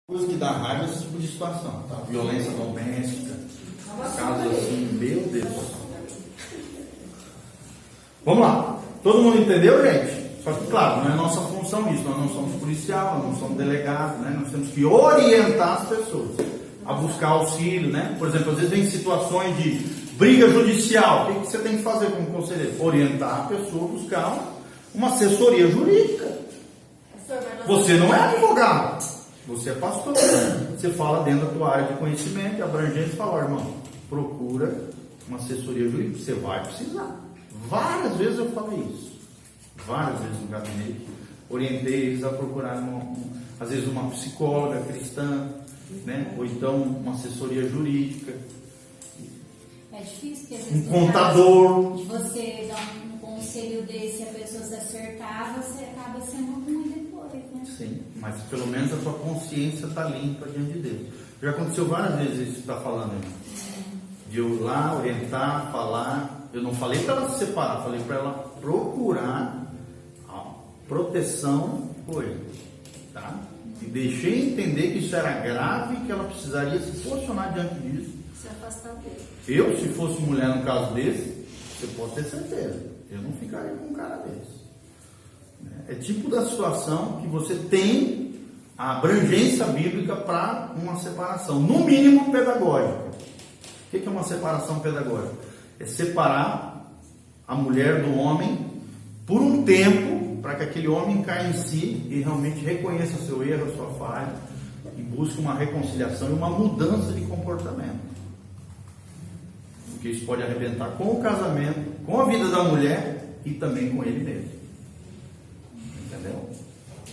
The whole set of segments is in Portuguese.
Coisa que dá raiva é esse tipo de situação, tá? Violência doméstica, casos assim, meu Deus. Vamos lá. Todo mundo entendeu, gente? Só que, claro, não é nossa função isso. Nós não somos policial, nós não somos delegados, né? Nós temos que orientar as pessoas a buscar auxílio, né? Por exemplo, às vezes vem situações de briga judicial. O que você tem que fazer como conselheiro? Orientar a pessoa a buscar uma assessoria jurídica. Você não é advogado, você é pastor. Você fala dentro da tua área de conhecimento e abrangente, fala, irmão, procura uma assessoria jurídica, você vai precisar. Várias vezes eu falei isso. Várias vezes no gabinete. Orientei eles a procurar, às vezes, uma psicóloga cristã, né? Ou então uma assessoria jurídica. É difícil, porque às Um vezes contador. de você dar um conselho desse e a pessoa se acertar, você acaba sendo ruim depois, né? Sim, mas pelo menos a tua consciência está limpa diante de Deus. Já aconteceu várias vezes isso que está falando aí. De eu ir lá, orientar, falar. Eu não falei para ela se separar, falei para ela procurar a proteção por ele, tá? E deixei entender que isso era grave, que ela precisaria se posicionar diante disso. Se afastar dele. Eu, se fosse mulher no caso desse, você pode ter certeza, eu não ficaria com um cara desse. É tipo da situação que você tem a abrangência bíblica para uma separação, no mínimo pedagógica. O que é uma separação pedagógica? É separar a mulher do homem por um tempo, para que aquele homem caia em si e realmente reconheça seu erro, a sua falha, e busque uma reconciliação e uma mudança de comportamento. Porque isso pode arrebentar com o casamento, com a vida da mulher e também com ele mesmo. Entendeu?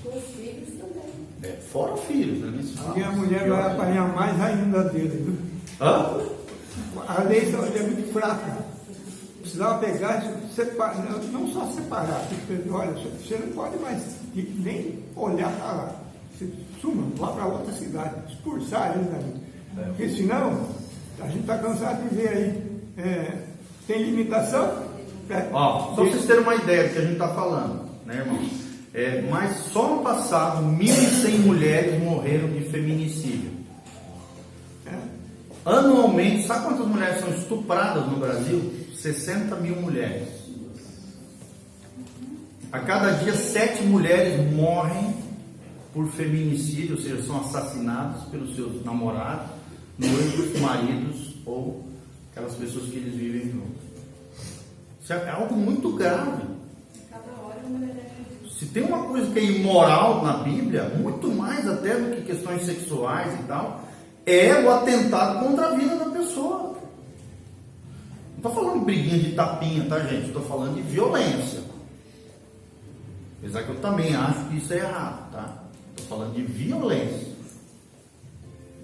Com os filhos também. Fora os filhos, né? E a mulher vai apanhar mais ainda dele, viu? Hã? A lei é muito fraca. Precisava pegar e separar, não só separar, porque, olha, você não pode mais nem olhar para lá. Você suma, vá para outra cidade, expulsar eles dali. Porque senão, a gente está cansado de ver aí, tem limitação. Ó, só para vocês terem uma ideia do que a gente está falando, né, irmão? Mas só no passado, 1.100 mulheres morreram de feminicídio. Anualmente, sabe quantas mulheres são estupradas no Brasil? 60 mil mulheres. A cada dia, 7 mulheres morrem por feminicídio, ou seja, são assassinadas pelos seus namorados, noivos, maridos ou aquelas pessoas que eles vivem juntos. Isso é algo muito grave. Cada hora uma mulher. Se tem uma coisa que é imoral na Bíblia, muito mais até do que questões sexuais e tal, é o atentado contra a vida da pessoa. Não estou falando de briguinha de tapinha, tá, gente? Estou falando de violência. Apesar que eu também acho que isso é errado, tá? Estou falando de violência.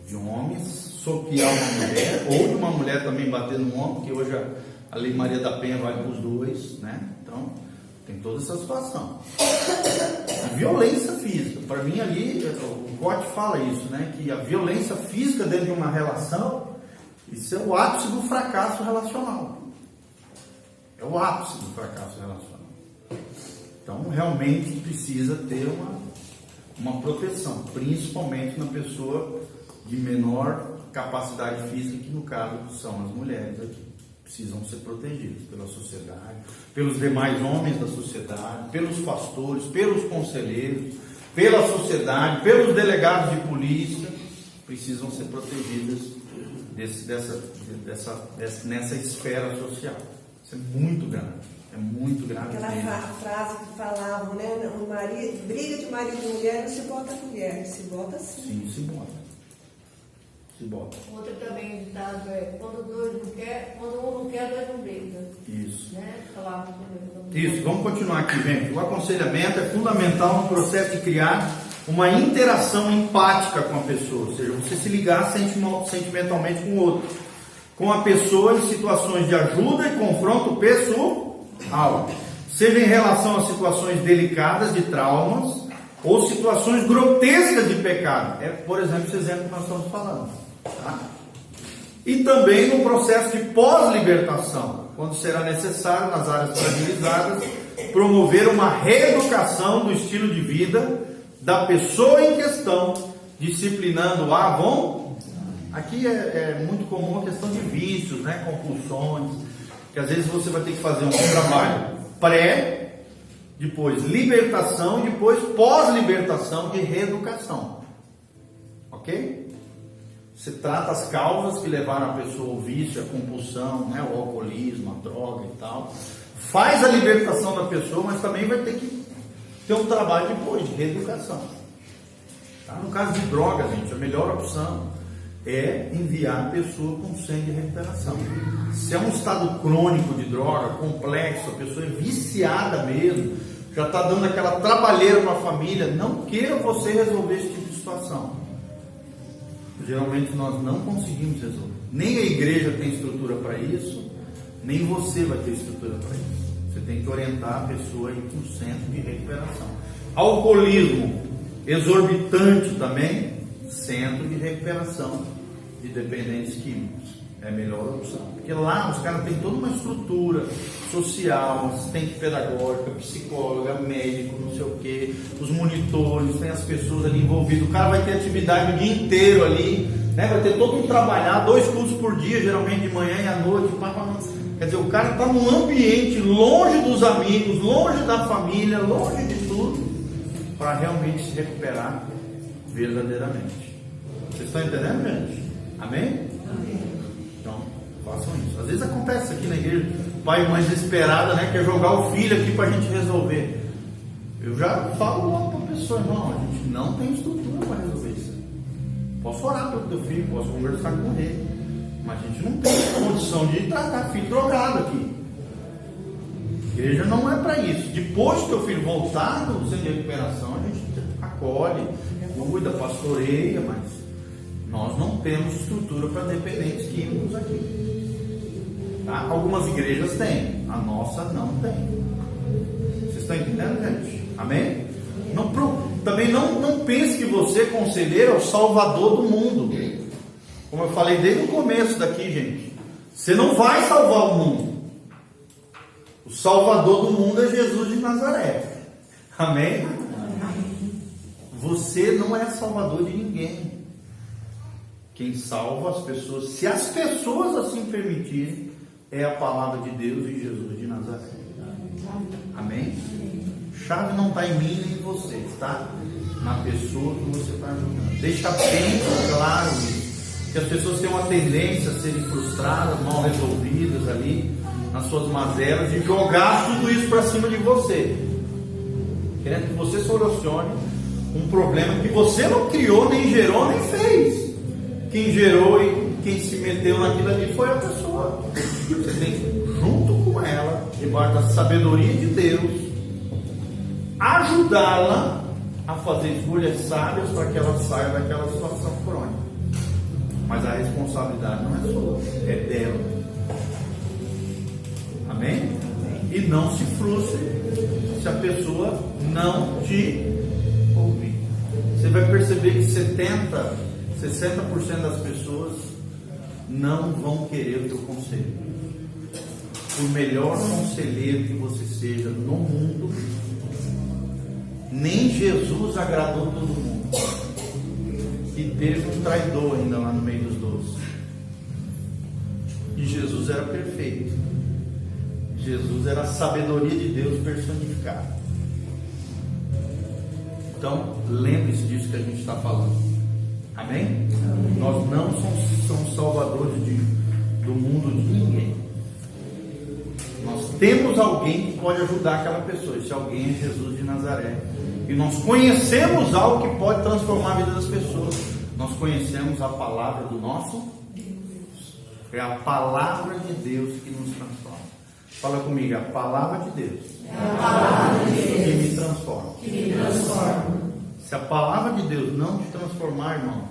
De um homem soquear uma mulher, ou de uma mulher também bater no homem, porque hoje a Lei Maria da Penha vai para os dois, né? Então, tem toda essa situação. A violência física, para mim ali, o Cote fala isso, né? Que a violência física dentro de uma relação, isso é o ápice do fracasso relacional. É o ápice do fracasso relacional. Então, realmente precisa ter uma proteção, principalmente na pessoa de menor capacidade física, que no caso são as mulheres aqui. Precisam ser protegidos pela sociedade, pelos demais homens da sociedade, pelos pastores, pelos conselheiros, pela sociedade, pelos delegados de polícia. Precisam ser protegidas nessa esfera social. Isso é muito grave. É muito grave. Aquela frase que falavam, né? O marido, briga de marido e mulher, não se bota mulher, se bota sim. Sim, se bota. Se bota. Outro também ditado é, quando um não quer, dois não brigam. Isso. Né? Falava Isso, vamos continuar aqui, gente. O aconselhamento é fundamental no processo de criar uma interação empática com a pessoa, ou seja, você se ligar sentimentalmente com o outro, com a pessoa em situações de ajuda e confronto pessoal, seja em relação a situações delicadas de traumas ou situações grotescas de pecado. Por exemplo, esse exemplo que nós estamos falando. Tá? E também no processo de pós-libertação, quando será necessário, nas áreas fragilizadas, promover uma reeducação do estilo de vida da pessoa em questão disciplinando aqui é muito comum a questão de vícios, né? Compulsões, que às vezes você vai ter que fazer um trabalho depois libertação e depois pós-libertação de reeducação, ok? Você trata as causas que levaram a pessoa ao vício, a compulsão, né? O alcoolismo, a droga e tal, faz a libertação da pessoa, mas também vai ter que ter um trabalho depois de reeducação, tá? No caso de droga, gente, a melhor opção é enviar a pessoa com senha de recuperação. Se é um estado crônico de droga, complexo, a pessoa é viciada mesmo, já está dando aquela trabalheira para a família, não queira você resolver esse tipo de situação. Geralmente nós não conseguimos resolver. Nem a igreja tem estrutura para isso, nem você vai ter estrutura para isso. Você tem que orientar a pessoa a ir para um centro de recuperação. Alcoolismo exorbitante também, centro de recuperação de dependentes químicos. É a melhor opção. Porque lá os caras têm toda uma estrutura social, assistente pedagógica, psicóloga, médico, não sei o que, os monitores, tem as pessoas ali envolvidas. O cara vai ter atividade o dia inteiro ali, né? Vai ter todo um trabalhar, 2 cursos por dia, geralmente de manhã e à noite. Quer dizer, o cara está num ambiente longe dos amigos, longe da família, longe de tudo, para realmente se recuperar verdadeiramente. Vocês estão entendendo, gente? Amém? Então, façam isso. Às vezes acontece aqui na igreja, pai e mãe desesperada, né? Quer jogar o filho aqui para a gente resolver. Eu já falo logo para a pessoa, não, a gente não tem estrutura para resolver isso. Posso orar pelo teu filho, posso conversar com ele, mas a gente não tem condição de tratar filho drogado aqui. A igreja não é para isso. Depois que o filho voltar do centro de recuperação, a gente acolhe, cuida, pastoreia, mas nós não temos estrutura para dependentes químicos aqui, tá? Algumas igrejas têm, a nossa não tem. Vocês estão entendendo, gente? Amém? Também não pense que você, conselheiro, é o salvador do mundo. Como eu falei desde o começo daqui, gente, você não vai salvar o mundo. O salvador do mundo é Jesus de Nazaré. Amém? Você não é salvador de ninguém. Quem salva as pessoas, se as pessoas assim permitirem, é a palavra de Deus e Jesus de Nazaré. Amém? Chave não está em mim nem em você, está na pessoa que você está ajudando. Deixa bem claro isso, que as pessoas têm uma tendência a serem frustradas, mal resolvidas ali, nas suas mazelas, e jogar tudo isso para cima de você, querendo que você solucione um problema que você não criou, nem gerou, nem fez. Quem gerou e quem se meteu naquilo ali foi a pessoa. Você tem que, junto com ela, debaixo da sabedoria de Deus, ajudá-la a fazer escolhas sábias para que ela saia daquela situação crônica. Mas a responsabilidade não é sua, é dela. Amém? E não se frustre se a pessoa não te ouvir. Você vai perceber que 60% das pessoas não vão querer o teu conselho. Por melhor conselheiro que você seja no mundo, nem Jesus agradou todo mundo. E teve um traidor ainda lá no meio dos 12. E Jesus era perfeito. Jesus era a sabedoria de Deus personificada. Então, lembre-se disso que a gente está falando. Amém? Nós não somos salvadores do mundo de ninguém. Nós temos alguém que pode ajudar aquela pessoa. Esse alguém é Jesus de Nazaré. E nós conhecemos algo que pode transformar a vida das pessoas. Nós conhecemos a palavra do nosso Deus. É a palavra de Deus que nos transforma. Fala comigo, a palavra de Deus. É a palavra de Deus que me transforma. Que me transforma. Se a palavra de Deus não te transformar, irmão,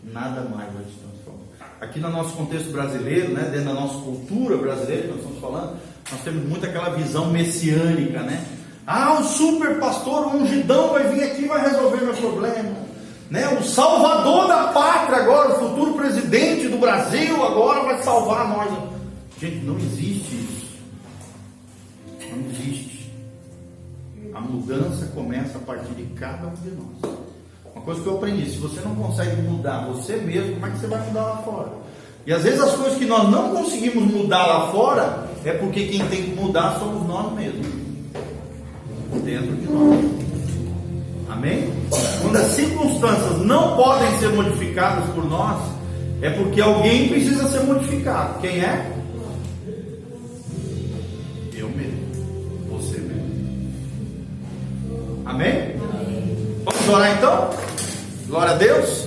nada mais vai te transformar. Aqui no nosso contexto brasileiro, né, dentro da nossa cultura brasileira que nós estamos falando, nós temos muito aquela visão messiânica, né? Ah, o super pastor, o ungidão vai vir aqui e vai resolver meu problema, né? O salvador da pátria agora, o futuro presidente do Brasil agora vai salvar nós. Gente, não existe isso. Não existe. A mudança começa a partir de cada um de nós. Uma coisa que eu aprendi: se você não consegue mudar você mesmo, como é que você vai mudar lá fora? E às vezes as coisas que nós não conseguimos mudar lá fora, é porque quem tem que mudar somos nós mesmos, dentro de nós. Amém? Quando as circunstâncias não podem ser modificadas por nós, é porque alguém precisa ser modificado. Quem é? Eu mesmo. Você mesmo. Amém? Vamos orar então? Glória a Deus.